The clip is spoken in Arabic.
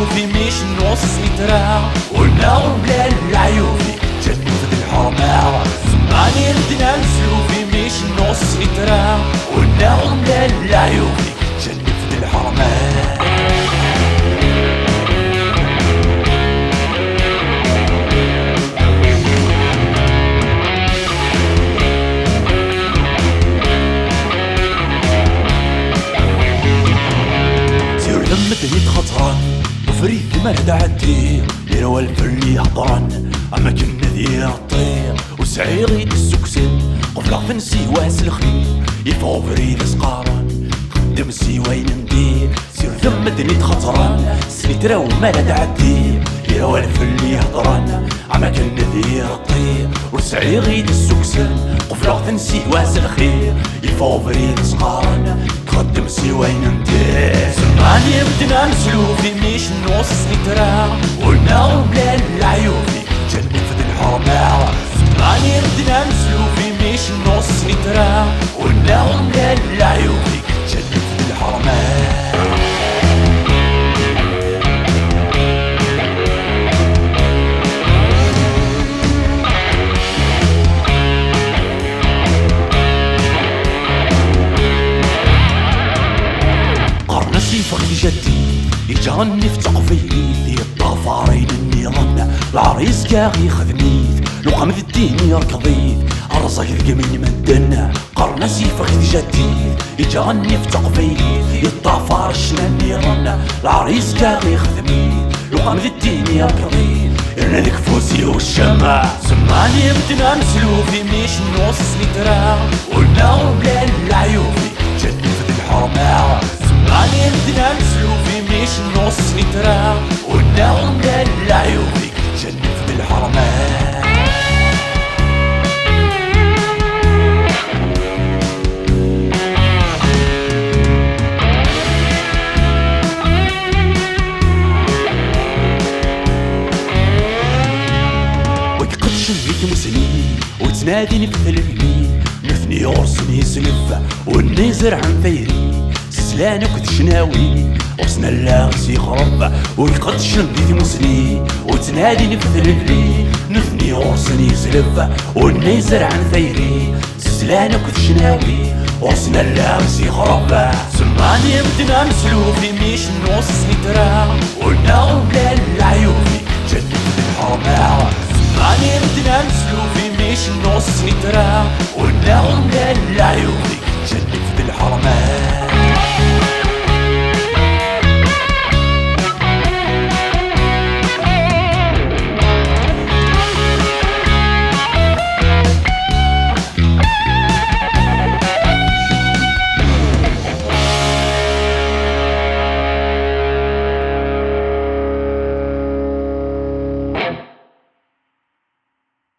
سلوفي مش نص مترا والنار بلا العيوبي جنة الحرمة سمعني ردنا سلوفي مش نص مترا والنار بلا العيوبي جنة الحرمة مدني خطران وفريد ما دعتي يروى الفرلي هضران اما كنا ذي الطير وسعيري السكسن قفل فنسي واسلخني يفو فريد سقاران خدم سي وين ندير سير ثم مدني خطران سنيترا وما دعتي يروى الفرلي هضران اما كنا ذي الطير وسعيري السكسن قفل فنسي واسلخني يفو فريد سقاران خدم سي وين ندير سمعني بدنا نسلوفي مش نص مترا والنار بلا العيوبي جنة الحرمة سمعني بدنا نسلوفي مش نص مترا والنار بلا العيوبي جنة الحرمة فخي جدي يجرني في تقفيلي الطفارين النيران العريس كاغي خذنيت لو قام الدين يركضيت عرصك القمين مدنا قرنسي فخي جدي يجرني في تقفيلي الطفار النيران العريس كاغي خذنيت لو قام الدين يركضيت انا ذيك فوسي والشمع سمعني بدنا نسلوفي مش نص مترا والنار بلا العيوبي جنة الحرمة سمعني بدنا نسلوفي مش نص مترا والنار بلا العيوبي جنة الحرمة شميت مسني وتناديني في اليمين نثني يرسني سلفة والنيزر عن ثيري سلانك وتشناوي وصنا اللاغسي خرب ويقد شميت مسني وتناديني في اليمين نثني يرسني سلفة والنيزر عن ثيري سلانك وتشناوي وصنا اللاغسي خرب سمعني بدنا نسلوفي مش نص مترا والنار بلا العيوبي جنة الحرمة سمعني بدنا نسلوفي مش نص مترا